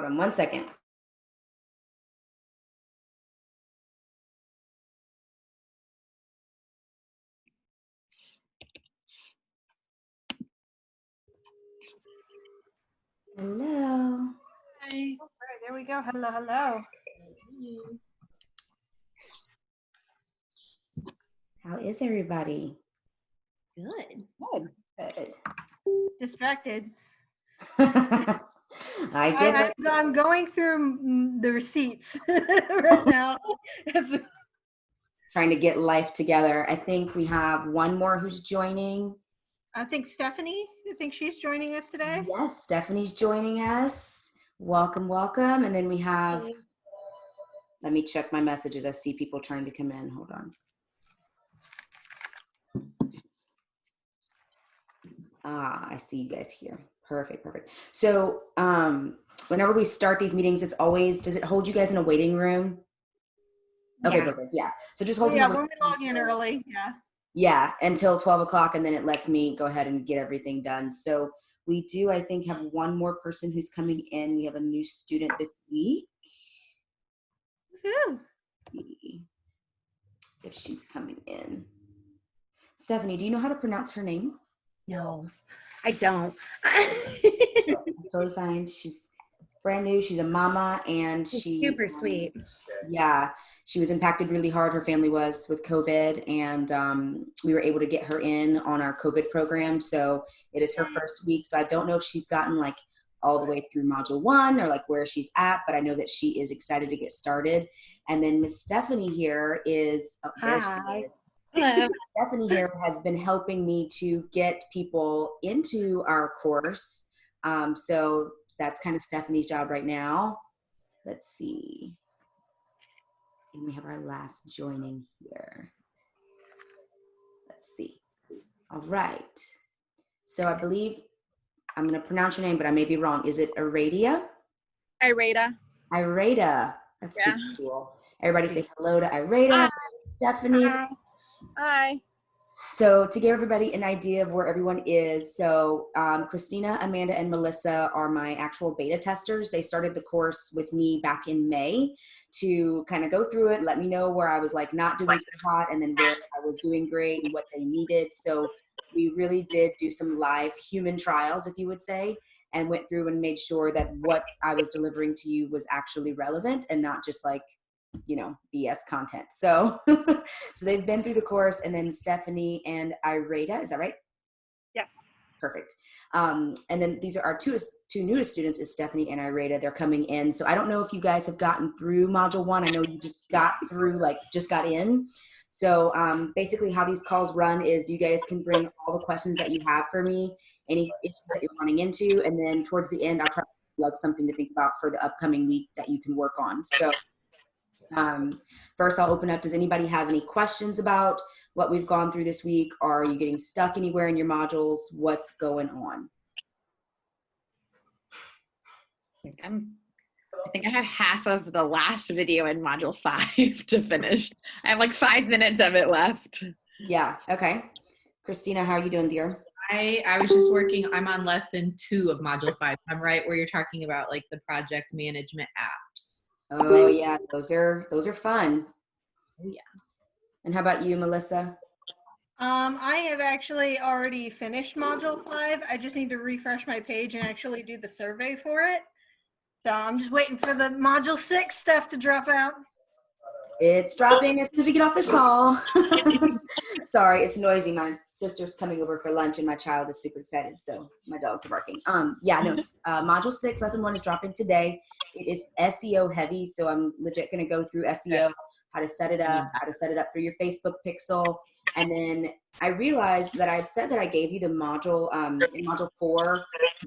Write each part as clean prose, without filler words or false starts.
on one second. Hello. Hi. All right, there we go. Hello, hello. How is everybody? Good. Good. Good. Distracted. I get it. I'm going through the receipts right now. Trying to get life together. I think we have one more who's joining. I think Stephanie, she's joining us today. Yes, Stephanie's joining us. Welcome, welcome. And then we have, let me check my messages. I see people trying to come in. Hold on. I see you guys here. Perfect, perfect. So whenever we start these meetings, it's always, does it hold you guys in a waiting room? Okay, Yeah. Perfect. Yeah. So just hold when we log in early. Yeah. Yeah, until 12 o'clock, and then it lets me go ahead and get everything done. So we do, I think, have one more person who's coming in. We have a new student this week. Woohoo. If she's coming in. Stephanie, do you know how to pronounce her name? No, I don't. That's totally fine. She's brand new. She's a mama, and she's super sweet. Yeah, she was impacted really hard. Her family was with COVID, and we were able to get her in on our COVID program. So it is her first week. So I don't know if she's gotten like all the way through module 1 or like where she's at, but I know that she is excited to get started. And then Miss Stephanie here is, Hi. Hello. Stephanie here has been helping me to get people into our course. So that's kind of Stephanie's job right now. Let's see. And we have our last joining here. Let's see. All right. So I believe I'm going to pronounce your name, but I may be wrong. Is it Iradia? Irada. Irada. That's super cool. Everybody say hello to Irada. Hi. Stephanie. Hi. So to give everybody an idea of where everyone is, so Christina, Amanda, and Melissa are my actual beta testers. They started the course with me back in May to kind of go through it, let me know where I was like not doing so hot, and then where I was doing great and what they needed. So we really did do some live human trials, if you would say, and went through and made sure that what I was delivering to you was actually relevant and not just like, you know, BS content. So, so they've been through the course, and then Stephanie and Irada, is that right? Yeah. Perfect. And then these are our two newest students is Stephanie and Irada. They're coming in. So I don't know if you guys have gotten through module 1. I know you just got through, like just got in. So basically how these calls run is you guys can bring all the questions that you have for me, any issues that you're running into, and then towards the end, I'll try to plug something to think about for the upcoming week that you can work on. So first I'll open up. Does anybody have any questions about what we've gone through this week? Are you getting stuck anywhere in your modules? What's going on? I think I have half of the last video in module 5 to finish. I have like 5 minutes of it left. Yeah. Okay. Christina, how are you doing, dear? I was just working, I'm on lesson 2 of module 5. I'm right where you're talking about like the project management apps. Oh yeah, those are fun. Oh yeah. And how about you, Melissa? I have actually already finished module 5. I just need to refresh my page and actually do the survey for it. So I'm just waiting for the module 6 stuff to drop out. It's dropping as soon as we get off this call. Sorry, it's noisy. My sister's coming over for lunch and my child is super excited, so my dogs are barking. Yeah, no, module 6, lesson 1 is dropping today. It is SEO heavy, so I'm legit gonna go through SEO, how to set it up, through your Facebook pixel. And then I realized that I had said that I gave you the module in module 4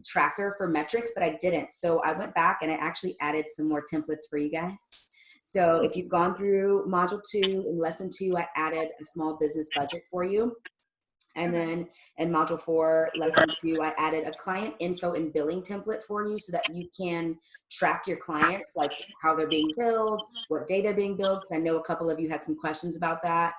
tracker for metrics, but I didn't. So I went back and I actually added some more templates for you guys. So if you've gone through module 2, in lesson 2, I added a small business budget for you. And then in module 4, lesson 2, I added a client info and billing template for you so that you can track your clients, like how they're being billed, what day they're being billed, because I know a couple of you had some questions about that.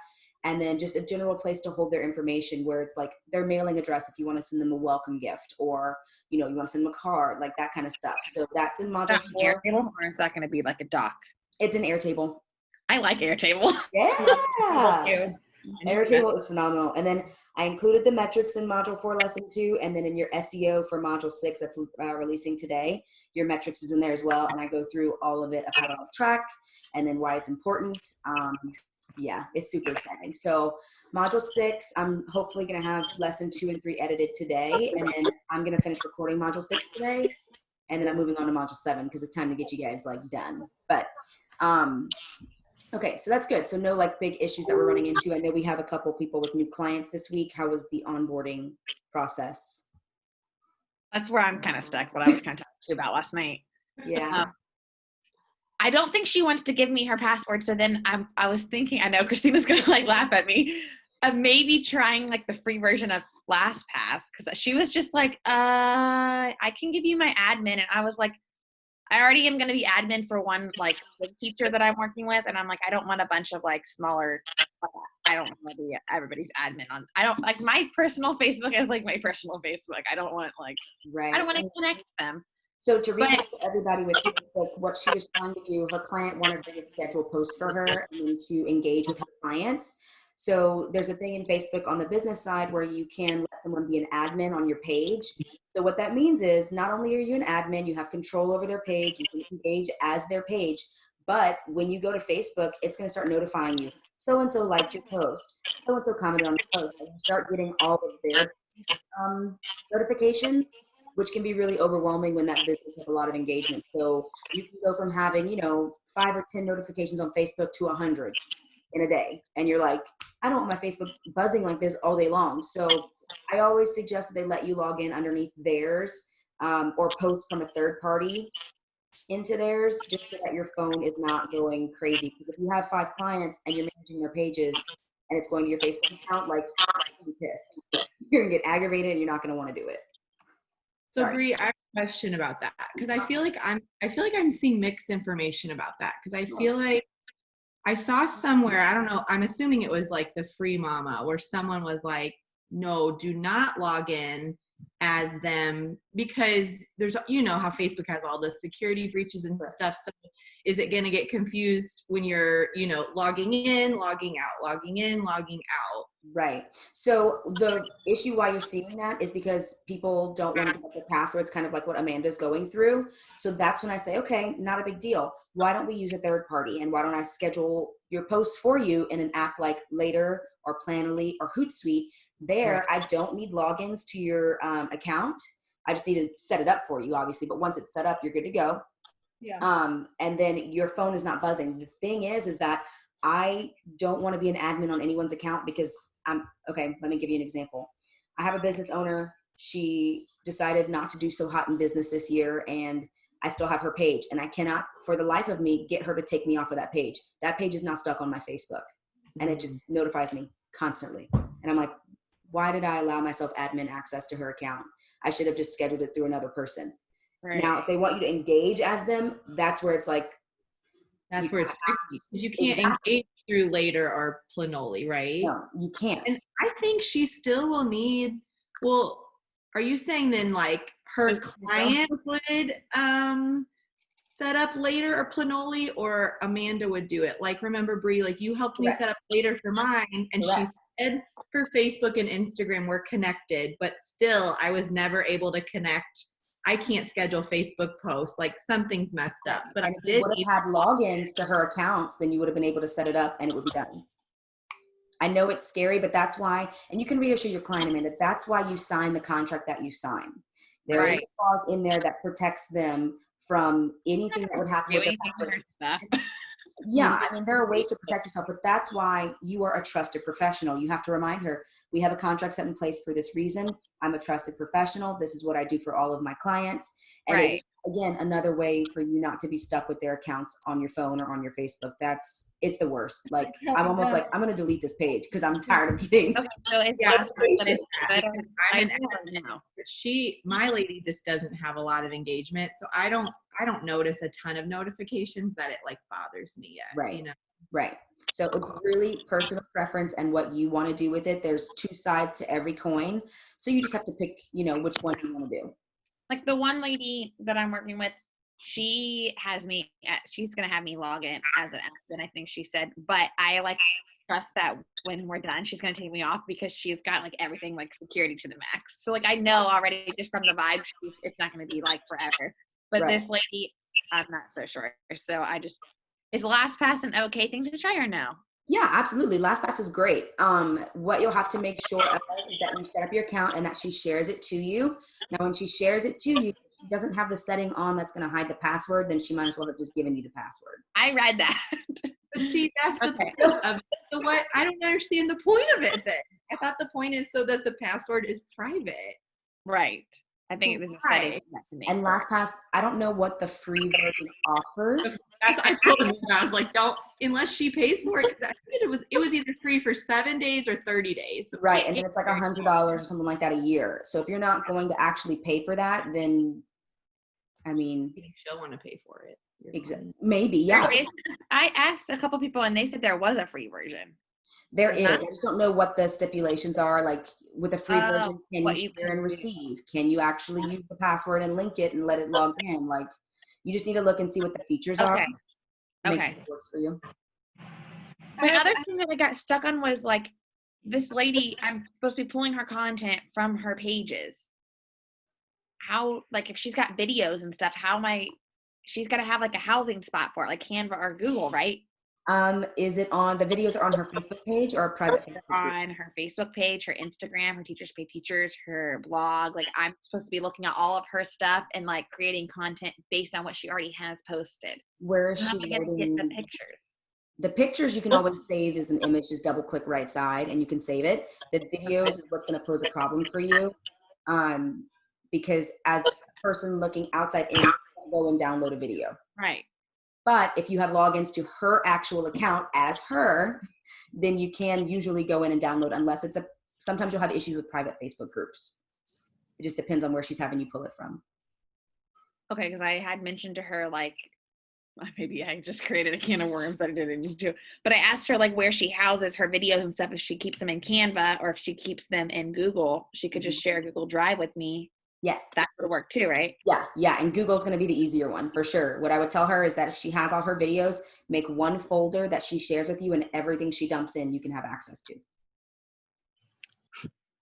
and then just a general place to hold their information where it's like their mailing address if you want to send them a welcome gift, or you want to send them a card, like that kind of stuff. So that's in module That's an 4. Airtable, or is that going to be like a doc? It's an Airtable. I like Airtable. Yeah. Airtable is phenomenal. And then I included the metrics in module 4 lesson 2, and then in your SEO for module 6 that's releasing today, your metrics is in there as well. And I go through all of it about Trak and then why it's important. Yeah, it's super exciting. So module 6, I'm hopefully going to have lesson 2 and 3 edited today, and then I'm going to finish recording module 6 today, and then I'm moving on to module 7 because it's time to get you guys like done. But okay, so that's good. So no like big issues that we're running into. I know we have a couple people with new clients this week. How was the onboarding process? That's where I'm kind of stuck, what I was kind of talking to you about last night. Yeah. I don't think she wants to give me her password. So then I was thinking, I know Christina's going to like laugh at me, maybe trying like the free version of LastPass. Cause she was just like, I can give you my admin. And I was like, I already am going to be admin for one like big teacher that I'm working with. And I'm like, I don't want a bunch of like smaller, I don't want to be everybody's admin on, I don't like my personal Facebook is like my personal Facebook. I don't want like, Right. I don't want to connect them. So to recap to everybody with Facebook, what she was trying to do, her client wanted her to schedule posts for her and to engage with her clients. So there's a thing in Facebook on the business side where you can let someone be an admin on your page. So what that means is not only are you an admin, you have control over their page, you can engage as their page, but when you go to Facebook, it's going to start notifying you. So-and-so liked your post, so-and-so commented on the post, and you start getting all of their notifications, which can be really overwhelming when that business has a lot of engagement. So you can go from having, 5 or 10 notifications on Facebook to 100 in a day. And you're like, I don't want my Facebook buzzing like this all day long. So I always suggest that they let you log in underneath theirs, or post from a third party into theirs, just so that your phone is not going crazy. Because if you have 5 clients and you're managing their pages and it's going to your Facebook account, like, you're pissed. You're gonna get aggravated and you're not gonna want to do it. So Bree, I have a question about that, because I feel like I'm seeing mixed information about that, because I feel like I saw somewhere, I don't know, I'm assuming it was like the Free Mama, where someone was like, no, do not log in as them, because there's, how Facebook has all the security breaches and stuff. So is it going to get confused when you're, logging in, logging out, logging in, logging out? Right. So the issue why you're seeing that is because people don't want to give up their passwords, kind of like what Amanda's going through. So that's when I say, okay, not a big deal. Why don't we use a third party? And why don't I schedule your posts for you in an app like Later or Planoly or Hootsuite? There, I don't need logins to your account. I just need to set it up for you, obviously. But once it's set up, you're good to go. Yeah. And then your phone is not buzzing. The thing is that I don't want to be an admin on anyone's account because okay, let me give you an example. I have a business owner. She decided not to do so hot in business this year, and I still have her page, and I cannot for the life of me get her to take me off of that page. That page is now stuck on my Facebook, and it just notifies me constantly. And I'm like, why did I allow myself admin access to her account? I should have just scheduled it through another person. Right. Now, if they want you to engage as them, that's where it's like, that's where it's tricky, because you can't engage through Later or Planoly, right? No, you can't. And I think she still will need, well, are you saying then like her client would set up Later or Planoly, or Amanda would do it? Like, remember Bree, like you helped me set up Later for mine, and she said her Facebook and Instagram were connected, but still I was never able to connect. I can't schedule Facebook posts, like something's messed up. But and if you would have had logins to her accounts, then you would have been able to set it up and it would be done. I know it's scary, but that's why, and you can reassure your client, Amanda, that's why you sign the contract that you sign. There is a clause in there that protects them from anything that would happen with their passwords. Yeah, I mean, there are ways to protect yourself, but that's why you are a trusted professional. You have to remind her, we have a contract set in place for this reason. I'm a trusted professional. This is what I do for all of my clients. And again, another way for you not to be stuck with their accounts on your phone or on your Facebook. It's the worst. Like, I'm almost like, I'm going to delete this page because I'm tired of getting. Okay, so my lady just doesn't have a lot of engagement. So I don't notice a ton of notifications that it like bothers me yet. Right. Right. So it's really personal preference and what you want to do with it. There's two sides to every coin. So you just have to pick, which one you want to do. Like the one lady that I'm working with, she's going to have me log in as an admin, I think she said, but I like trust that when we're done, she's going to take me off because she's got like everything like security to the max. So like, I know already just from the vibe, it's not going to be like forever, but Right. this lady, I'm not so sure. So is LastPass an okay thing to try or no? Yeah, absolutely. LastPass is great. What you'll have to make sure of is that you set up your account and that she shares it to you. Now, when she shares it to you, if she doesn't have the setting on that's going to hide the password, then she might as well have just given you the password. I read that. But see, that's the Okay. point of it. So what? I don't understand the point of it then. I thought the point is so that the password is private. Right. I think it was a setting that to me. And LastPass, I don't know what the free version offers. I told him, I was like, don't, unless she pays for it, because I think it was either free for 7 days or 30 days. So Right, and then it's like $100 or something like that a year. So if you're not going to actually pay for that, then, I mean, she'll want to pay for it. Maybe, yeah. I asked a couple people and they said there was a free version. There is. I just don't know what the stipulations are. Like with a free version, can you share and receive? Can you actually use the password and link it and let it log in? Like, you just need to look and see what the features are. Make Okay. sure it works for you. My other thing that I got stuck on was like this lady, I'm supposed to be pulling her content from her pages. How, like, if she's got videos and stuff, she's got to have like a housing spot for it, like Canva or Google, right? Is it on, the videos are on her Facebook page or a private Facebook group? On her Facebook page, her Instagram, her Teachers Pay Teachers, her blog. Like, I'm supposed to be looking at all of her stuff and like creating content based on what she already has posted. Where is So she I'm gonna loading? get the pictures. The pictures you can always save as an image, just double click right side and you can save it. The videos is what's going to pose a problem for you. Because as a person looking outside in, go and download a video. Right. But if you have logins to her actual account as her, then you can usually go in and download, unless sometimes you'll have issues with private Facebook groups. It just depends on where she's having you pull it from. Okay, because I had mentioned to her, like, maybe I just created a can of worms that I didn't need to. But I asked her, like, where she houses her videos and stuff, if she keeps them in Canva or if she keeps them in Google. She could just share Google Drive with me. Yes. That would work too, right? Yeah. And Google's going to be the easier one for sure. What I would tell her is that if she has all her videos, make one folder that she shares with you and everything she dumps in, you can have access to.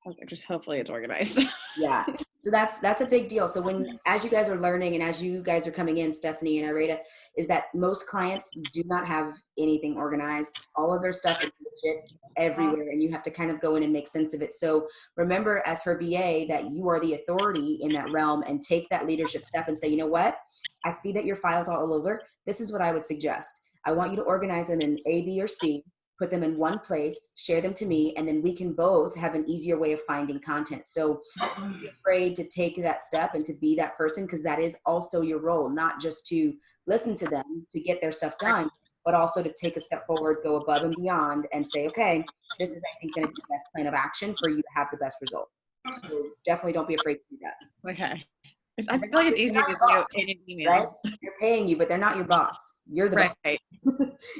Okay, just hopefully it's organized. Yeah. So that's a big deal. So as you guys are learning and as you guys are coming in, Stephanie and Ireta, is that most clients do not have anything organized. All of their stuff is legit everywhere and you have to kind of go in and make sense of it. So remember as her VA that you are the authority in that realm and take that leadership step and say, you know what? I see that your files are all over. This is what I would suggest. I want you to organize them in A, B, or C. Put them in one place, share them to me, and then we can both have an easier way of finding content. So don't be afraid to take that step and to be that person, because that is also your role, not just to listen to them to get their stuff done, but also to take a step forward, go above and beyond and say, okay, this is, I think, going to be the best plan of action for you to have the best result. So definitely don't be afraid to do that. Okay. I feel like it's easier to do in an email. Right? They're paying you, but they're not your boss. You're the boss. Right.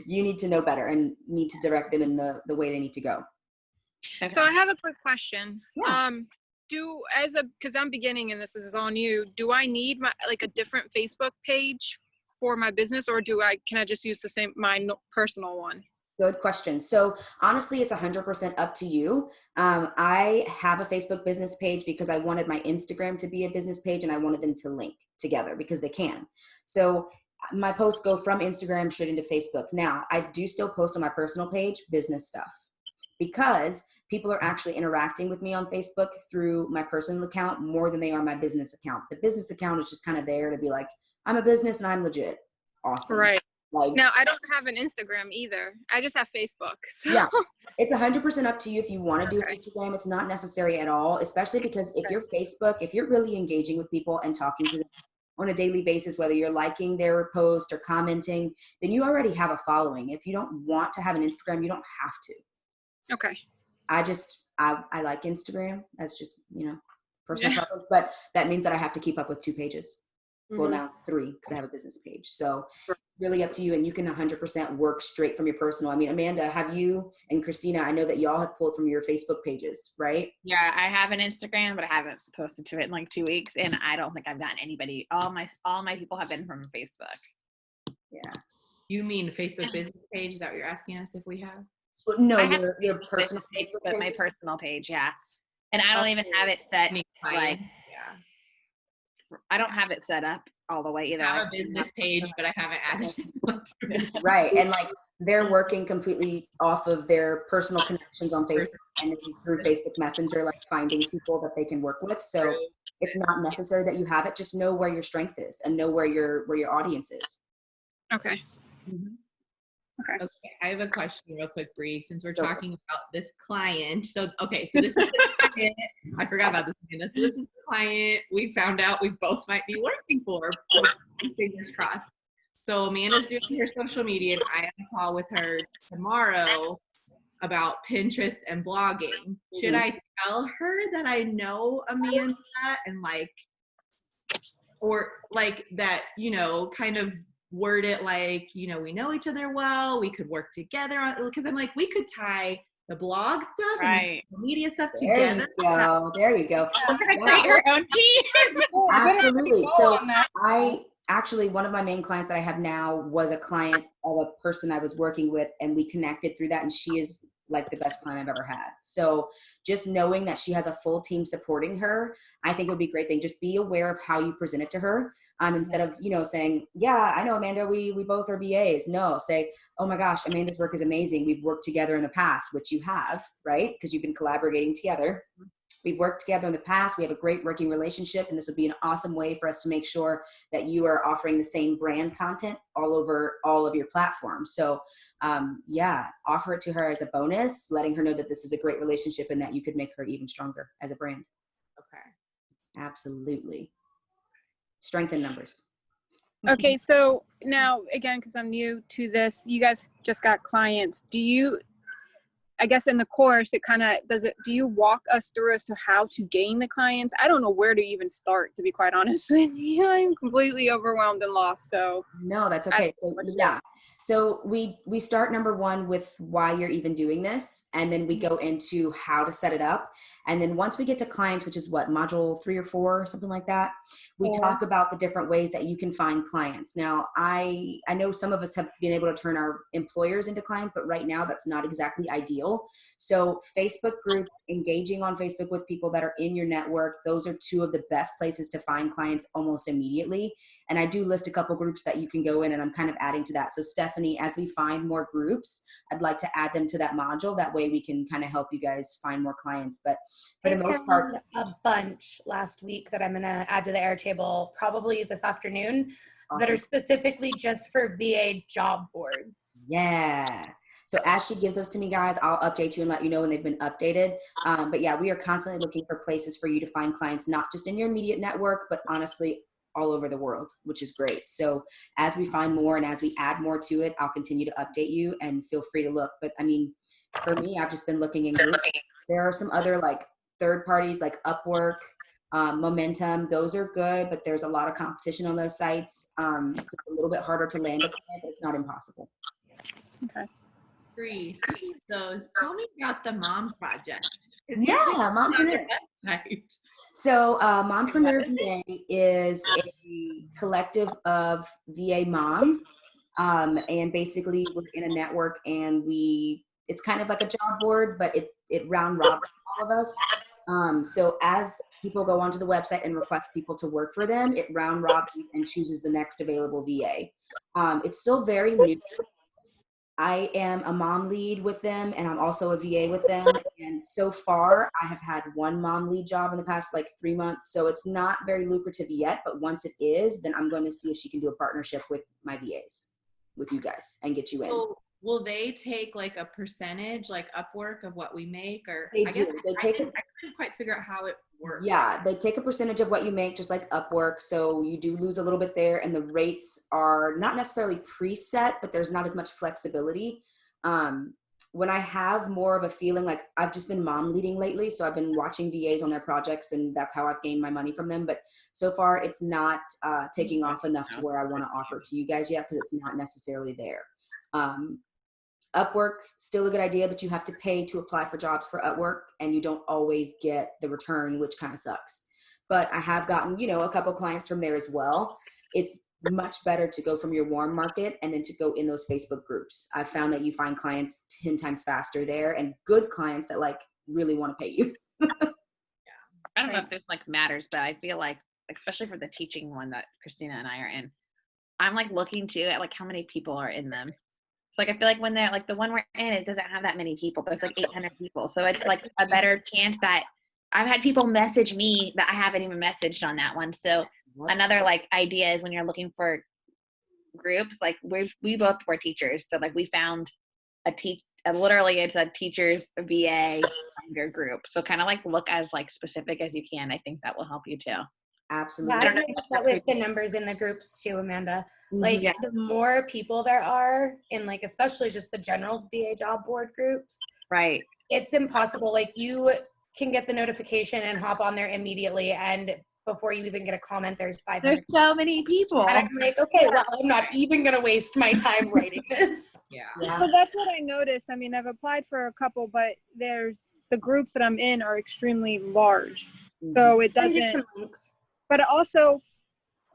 You need to know better and need to direct them in the way they need to go. Okay. So I have a quick question. Yeah. Because I'm beginning and this is on you, do I need a different Facebook page for my business, or can I just use my personal one? Good question. So honestly, it's 100% up to you. I have a Facebook business page because I wanted my Instagram to be a business page and I wanted them to link together because they can. So my posts go from Instagram straight into Facebook. Now, I do still post on my personal page, business stuff, because people are actually interacting with me on Facebook through my personal account more than they are my business account. The business account is just kind of there to be like, I'm a business and I'm legit. Awesome. Right. Like, now, I don't have an Instagram either. I just have Facebook. So. Yeah, it's 100% up to you if you want to do Instagram. It's not necessary at all, especially because if you're Facebook, if you're really engaging with people and talking to them on a daily basis, whether you're liking their post or commenting, then you already have a following. If you don't want to have an Instagram, you don't have to. Okay. I like Instagram. That's just, personal preference, but that means that I have to keep up with 2 pages. Well, now 3 because I have a business page. So really up to you, and you can 100% work straight from your personal. I mean, Amanda, have you and Christina, I know that y'all have pulled from your Facebook pages, right? Yeah, I have an Instagram, but I haven't posted to it in like 2 weeks, and I don't think I've gotten anybody. All my people have been from Facebook. Yeah. You mean Facebook business page? Is that what you're asking us if we have? Well, no, I have your Facebook personal business page, Facebook but page. my personal page, yeah. And I don't even have it set Any to, like, client? Yeah. I don't have it set up all the way either. I have I a business page, but I haven't added anyone to it. Right. And like they're working completely off of their personal connections on Facebook and then through Facebook Messenger, like finding people that they can work with. So it's not necessary that you have it. Just know where your strength is and know where your audience is. Okay. Mhm. Okay. Okay, I have a question real quick, Bree, since we're talking about this client. So this is the client. I forgot about this, Amanda. So this is the client we found out we both might be working for. Fingers crossed. So Amanda's doing her social media, and I have a call with her tomorrow about Pinterest and blogging. Should I tell her that I know Amanda and or like that, kind of word it like, we know each other well, we could work together on, because I'm like, we could tie the blog stuff and the social media stuff together. There you go. We're gonna create our own team. Absolutely. So I actually, one of my main clients that I have now was a client of a person I was working with, and we connected through that, and she is like the best client I've ever had. So just knowing that she has a full team supporting her, I think would be a great thing. Just be aware of how you present it to her. Instead of, saying, yeah, I know Amanda, we both are VAs. No, say, oh my gosh, Amanda's work is amazing. We've worked together in the past, which you have, right? Because you've been collaborating together. We've worked together in the past. We have a great working relationship, and this would be an awesome way for us to make sure that you are offering the same brand content all over all of your platforms. So offer it to her as a bonus, letting her know that this is a great relationship and that you could make her even stronger as a brand. Okay. Absolutely. Strength in numbers. Okay, so now again, because I'm new to this, you guys just got clients. I guess in the course, do you walk us through as to how to gain the clients? I don't know where to even start, to be quite honest with you. I'm completely overwhelmed and lost. So no, that's okay. So we start number one with why you're even doing this. And then we go into how to set it up. And then once we get to clients, which is what, module 3 or 4, something like that, we talk about the different ways that you can find clients. Now, I know some of us have been able to turn our employers into clients, but right now that's not exactly ideal. So Facebook groups, engaging on Facebook with people that are in your network, those are 2 of the best places to find clients almost immediately. And I do list a couple groups that you can go in, and I'm kind of adding to that. So Stephanie, as we find more groups, I'd like to add them to that module. That way we can kind of help you guys find more clients. But for the most part, a bunch last week that I'm going to add to the Airtable probably this afternoon that are specifically just for VA job boards. Yeah. So as she gives those to me, guys, I'll update you and let you know when they've been updated. But yeah, we are constantly looking for places for you to find clients, not just in your immediate network, but honestly, all over the world, which is great. So as we find more and as we add more to it, I'll continue to update you, and feel free to look. But I mean, for me, I've just been looking in groups. There are some other like third parties like Upwork, Momentum. Those are good, but there's a lot of competition on those sites. It's just a little bit harder to land a client, but it's not impossible. Okay. Bree, tell me about the Mom Project. Yeah, Mompreneur. So Mompreneur VA is a collective of VA moms, and basically we're in a network, and it's kind of like a job board, but it round robins all of us. So as people go onto the website and request people to work for them, it round robins and chooses the next available VA. It's still very new. I am a mom lead with them, and I'm also a VA with them. And so far, I have had 1 mom lead job in the past 3 months. So it's not very lucrative yet, but once it is, then I'm going to see if she can do a partnership with my VAs, with you guys, and get you in. So will they take a percentage, like Upwork, of what we make? Or They I do. guess They I take couldn't quite figure out how it works. Yeah, they take a percentage of what you make, just like Upwork. So you do lose a little bit there, and the rates are not necessarily preset, but there's not as much flexibility. when I have more of a feeling, like I've just been mom leading lately, so I've been watching VAs on their projects, and that's how I've gained my money from them. But so far, it's not taking off enough to where I want to offer to you guys yet, because it's not necessarily there. Upwork, still a good idea, but you have to pay to apply for jobs for Upwork, and you don't always get the return, which kind of sucks. But I have gotten, a couple clients from there as well. It's much better to go from your warm market and then to go in those Facebook groups. I've found that you find clients 10 times faster there, and good clients that like really want to pay you. I don't know if this like matters, but I feel like, especially for the teaching one that Christina and I are in, I'm like looking too at like how many people are in them. So like I feel like when they're like the one we're in, it doesn't have that many people. There's like 800 people. So it's like a better chance that I've had people message me that I haven't even messaged on that one. So another like idea is when you're looking for groups, like we both were teachers. So like we found literally it's a teachers VA group. So kind of like look as like specific as you can. I think that will help you too. Absolutely. Yeah, I've noticed that with the numbers in the groups too, Amanda. Like the more people there are in like, especially just the general VA job board groups, right? It's impossible. Like you can get the notification and hop on there immediately, and before you even get a comment, there's 500. There's so many people. And I'm like, okay, well, I'm not even going to waste my time writing this. Yeah. Well, that's what I noticed. I mean, I've applied for a couple, but the groups that I'm in are extremely large. So it doesn't, but also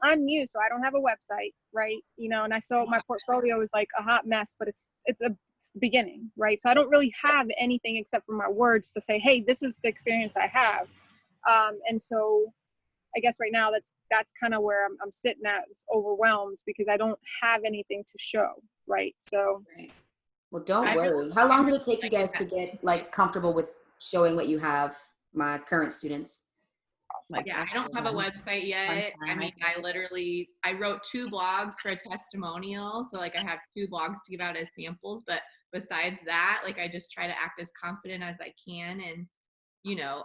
I'm new, so I don't have a website, right? And I still, my portfolio is like a hot mess, but it's the beginning, right? So I don't really have anything except for my words to say, hey, this is the experience I have. And so I guess right now that's kind of where I'm sitting at. It's overwhelmed because I don't have anything to show, right? So, well, don't worry. How long did it take you guys to get like comfortable with showing what you have? My current students. I don't have a website yet. I mean, I wrote 2 blogs for a testimonial. So like I have 2 blogs to give out as samples, but besides that, like I just try to act as confident as I can. And,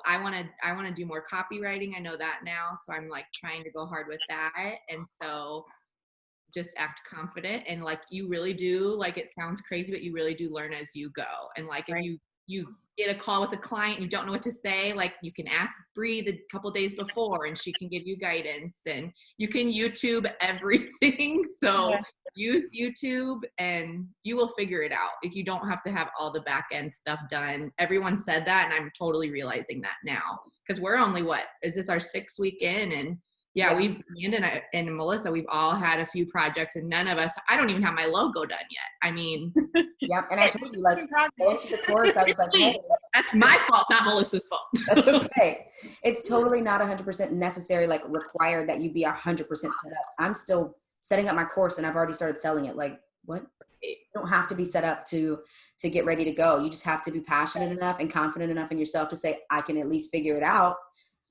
I want to do more copywriting. I know that now. So I'm like trying to go hard with that. And so just act confident, and like you really do, like it sounds crazy, but you really do learn as you go. And like if you get a call with a client, you don't know what to say, like you can ask Bree the couple days before and she can give you guidance, and you can YouTube everything. So use YouTube and you will figure it out. If you don't have to have all the back end stuff done. Everyone said that, and I'm totally realizing that now, because we're only is this our 6th week in, and we've, Amanda and Melissa, we've all had a few projects, and none of us, I don't even have my logo done yet. I mean. And I told you, like, going to the course, I was like, hey. That's my fault, not Melissa's fault. That's okay. It's totally not 100% necessary, like required that you be 100% set up. I'm still setting up my course, and I've already started selling it. Like, what? You don't have to be set up to get ready to go. You just have to be passionate enough and confident enough in yourself to say, I can at least figure it out.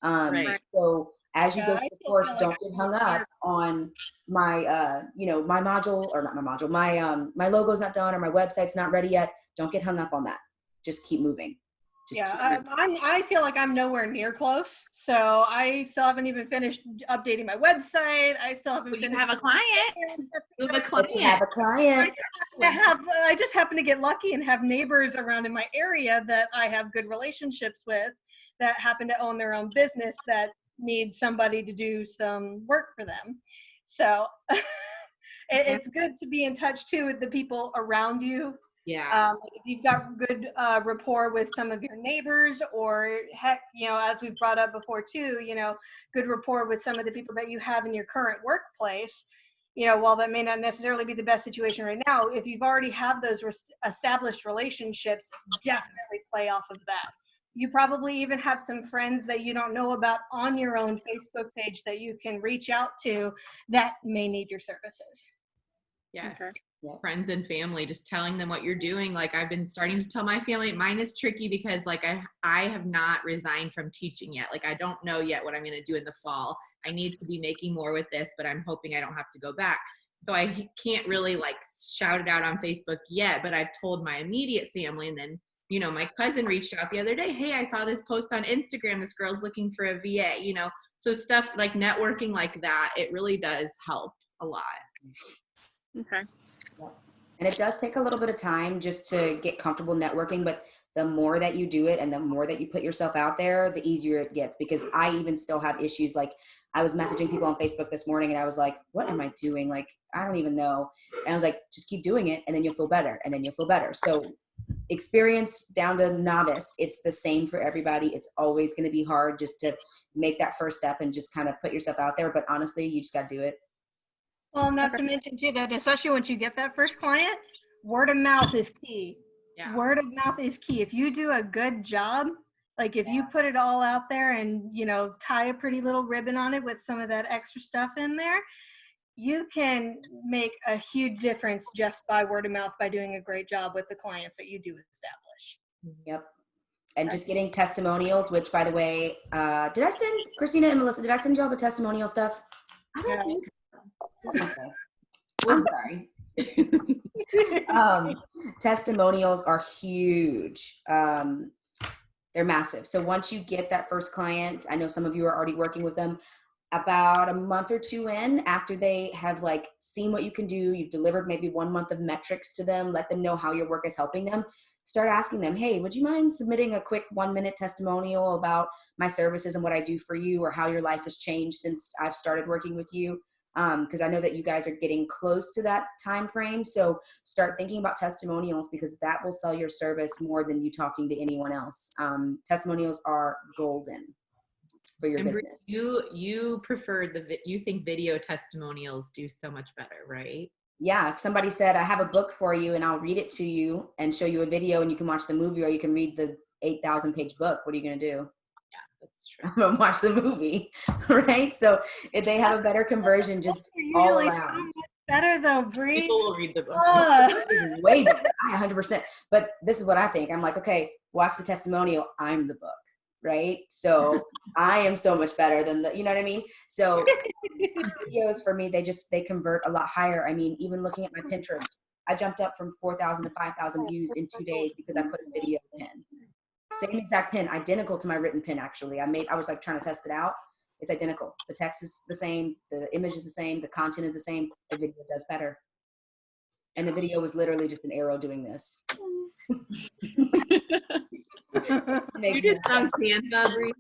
So as you go through the course, don't get hung up on my, my module, or not my module, my logo's not done or my website's not ready yet. Don't get hung up on that. Just keep moving. I feel like I'm nowhere near close. So I still haven't even finished updating my website. I still haven't finished. You have a client. You have a client. I just happen to get lucky and have neighbors around in my area that I have good relationships with that happen to own their own business that need somebody to do some work for them. So it's good to be in touch too with the people around you. If you've got good rapport with some of your neighbors, or as we've brought up before too, good rapport with some of the people that you have in your current workplace, while that may not necessarily be the best situation right now, if you've already have those established relationships, definitely play off of that. You probably even have some friends that you don't know about on your own Facebook page that you can reach out to that may need your services. Yes. Okay. Friends and family, just telling them what you're doing. Like I've been starting to tell my family. Mine is tricky because like I have not resigned from teaching yet. Like I don't know yet what I'm going to do in the fall. I need to be making more with this, but I'm hoping I don't have to go back. So I can't really like shout it out on Facebook yet, but I've told my immediate family. And then, my cousin reached out the other day. Hey, I saw this post on Instagram. This girl's looking for a VA, so stuff like networking like that, it really does help a lot. Okay. And it does take a little bit of time just to get comfortable networking, but the more that you do it and the more that you put yourself out there, the easier it gets. Because I even still have issues. Like, I was messaging people on Facebook this morning and I was like, what am I doing? Like, I don't even know. And I was like, just keep doing it and then you'll feel better, and then you'll feel better. So experience down to novice, it's the same for everybody. It's always going to be hard just to make that first step and just kind of put yourself out there. But honestly, you just got to do it. Well, not to mention too that especially once you get that first client, word of mouth is key. Yeah. Word of mouth is key. If you do a good job, like if you put it all out there and, you know, tie a pretty little ribbon on it with some of that extra stuff in there, you can make a huge difference just by word of mouth, by doing a great job with the clients that you do establish. Yep. And just getting testimonials, which, by the way, did I send Christina and Melissa, did I send you all the testimonial stuff? I don't think Okay. I'm sorry. Testimonials are huge. They're massive. So once you get that first client, I know some of you are already working with them, about a month or two in, after they have like seen what you can do, you've delivered maybe 1 month of metrics to them, let them know how your work is helping them, start asking them, hey, would you mind submitting a quick 1-minute testimonial about my services and what I do for you, or how your life has changed since I've started working with you? Because I know that you guys are getting close to that time frame. So start thinking about testimonials, because that will sell your service more than you talking to anyone else. Testimonials are golden for your business. You prefer you think video testimonials do so much better, right? Yeah. If somebody said, I have a book for you and I'll read it to you and show you a video and you can watch the movie, or you can read the 8,000 page book, what are you going to do? That's true. I'm gonna watch the movie, right? So if they have a better conversion, just all Usually so around. much better though, Bree. People will read the book. It's way better. 100%. But this is what I think. I'm like, okay, watch the testimonial. I'm the book, right? So I am so much better than you know what I mean? So videos for me, they convert a lot higher. I mean, even looking at my Pinterest, I jumped up from 4,000 to 5,000 views in 2 days because I put a video pin. Same exact pin, identical to my written pin, actually. I was like trying to test it out. It's identical. The text is the same. The image is the same. The content is the same. The video does better. And the video was literally just an arrow doing this. You did on Canva, Bree?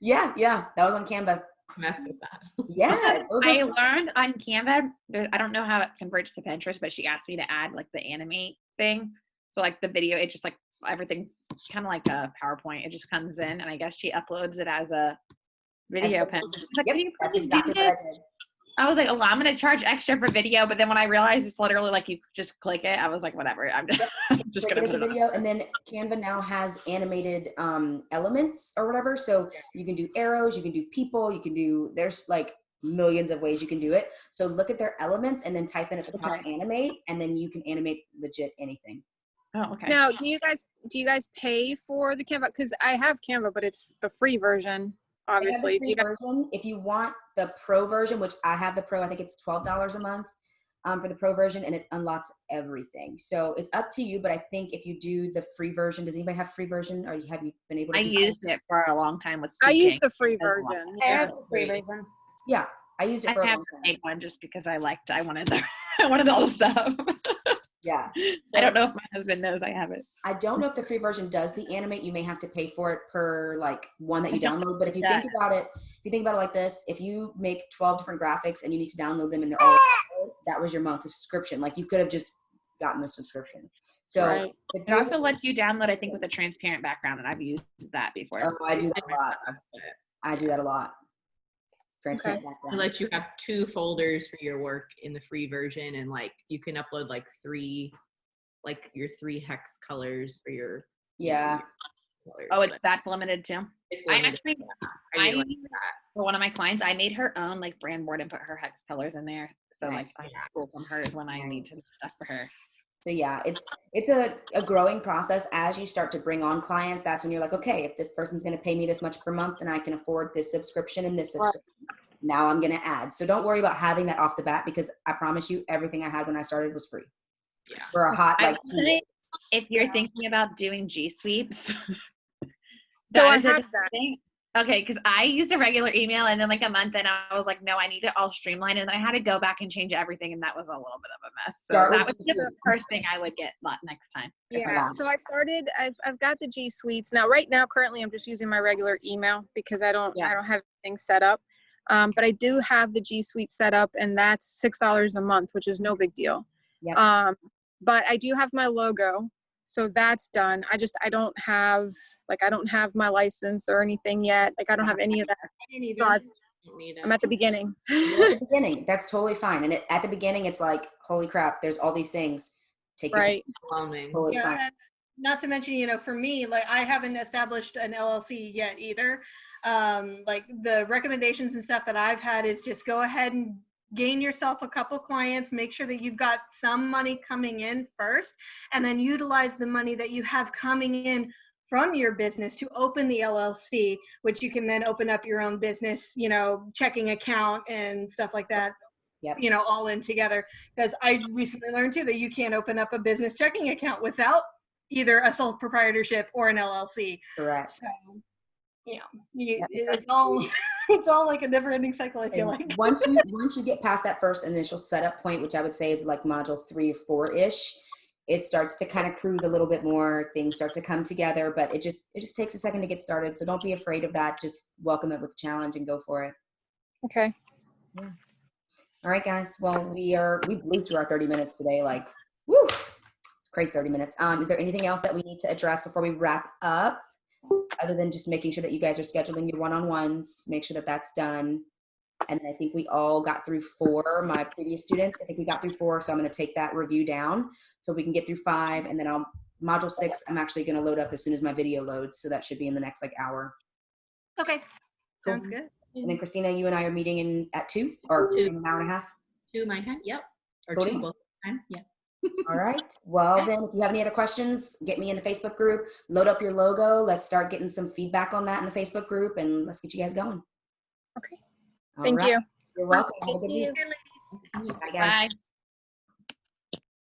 Yeah. That was on Canva. Mess with that. Yeah. I learned on Canva, I don't know how it converts to Pinterest, but she asked me to add like the animate thing. So like the video, it just like everything, kind of like a PowerPoint, it just comes in, and I guess she uploads it as a video pin. Like, yep, that's exactly what I did. I was like, oh, I'm going to charge extra for video. But then when I realized it's literally like you just click it, I was like, whatever. I'm just going to put it video. And then Canva now has animated elements or whatever. So you can do arrows, you can do people, there's like millions of ways you can do it. So look at their elements and then type in at the top, animate, and then you can animate legit anything. Oh, okay. Now, do you guys pay for the Canva? Because I have Canva, but it's the free version, obviously. If you want the pro version, which I have the pro, I think it's $12 a month for the pro version, and it unlocks everything. So it's up to you, but I think if you do the free version, does anybody have free version, or have you been able to? I used it for a long time with I used the free version. I have the free version. Yeah, I used it for a long time. I made one just because I wanted all the stuff. Yeah. So, I don't know if my husband knows I have it. I don't know if the free version does the animate. You may have to pay for it per like one that you download. But if you think about it like this, if you make 12 different graphics and you need to download them and they're all, that was your monthly subscription. Like you could have just gotten the subscription. So it also lets you download, I think, with a transparent background, and I've used that before. Oh, I do that a lot. I do that a lot. Transparent background. It lets you have 2 folders for your work in the free version, and like you can upload like your 3 hex colors for your colors. Oh, that's limited too. It's limited. I like for one of my clients, I made her own like brand board and put her hex colors in there. So like I pull from hers when I need to do stuff for her. So yeah, it's a growing process. As you start to bring on clients, that's when you're like, okay, if this person's going to pay me this much per month, then I can afford this subscription and this subscription. Now I'm going to add. So don't worry about having that off the bat, because I promise you, everything I had when I started was free. Yeah. For a hot like 2 days. If you're thinking about doing G sweeps, So I have that. Okay, because I used a regular email and then like a month and I was like, no, I need it all streamlined. And then I had to go back and change everything and that was a little bit of a mess. So Start that with was G just the Suite. first thing I would get next time. Yeah, so I've got the G Suites. Now, right now, currently, I'm just using my regular email because I don't have anything set up. But I do have the G Suite set up, and that's $6 a month, which is no big deal. Yep. But I do have my logo, so that's done. I don't have my license or anything yet. Like I don't have any of that. I didn't So either. I'm at the beginning. You're at the beginning. That's totally fine. And at the beginning, it's like, holy crap, there's all these things. Take your Right. time. Totally Yeah, fine. and not to mention, you know, for me, like I haven't established an LLC yet either. Like the recommendations and stuff that I've had is just go ahead and gain yourself a couple clients, make sure that you've got some money coming in first, and then utilize the money that you have coming in from your business to open the LLC, which you can then open up your own business, you know, checking account and stuff like that. Yep. You know, all in together. Because I recently learned too that you can't open up a business checking account without either a sole proprietorship or an LLC. Correct. So, you know, it's all it's all like a never-ending cycle. I feel And like once you get past that first initial setup point, which I would say is like module 3 or 4-ish, it starts to kind of cruise a little bit more. Things start to come together, but it just takes a second to get started. So don't be afraid of that. Just welcome it with a challenge and go for it. Okay. Yeah. All right, guys. Well, we blew through our 30 minutes today. Like, woo, it's crazy 30 minutes. Is there anything else that we need to address before we wrap up? Other than just making sure that you guys are scheduling your one-on-ones, make sure that that's done. And I think we all got through 4, my previous students. I think we got through 4, so I'm going to take that review down so we can get through 5. And then module 6, I'm actually going to load up as soon as my video loads. So that should be in the next like hour. okay, Cool. sounds good. And then Christina, you and I are meeting at 2 or 2. in an hour and a half. 2 my time. Yep. Or Cody? 2 both time. Yeah. All right. Well, then if you have any other questions, get me in the Facebook group, load up your logo. Let's start getting some feedback on that in the Facebook group and let's get you guys going. Okay. All Thank right. you. You're welcome. Have a Thank good you. week. Bye, guys. Bye.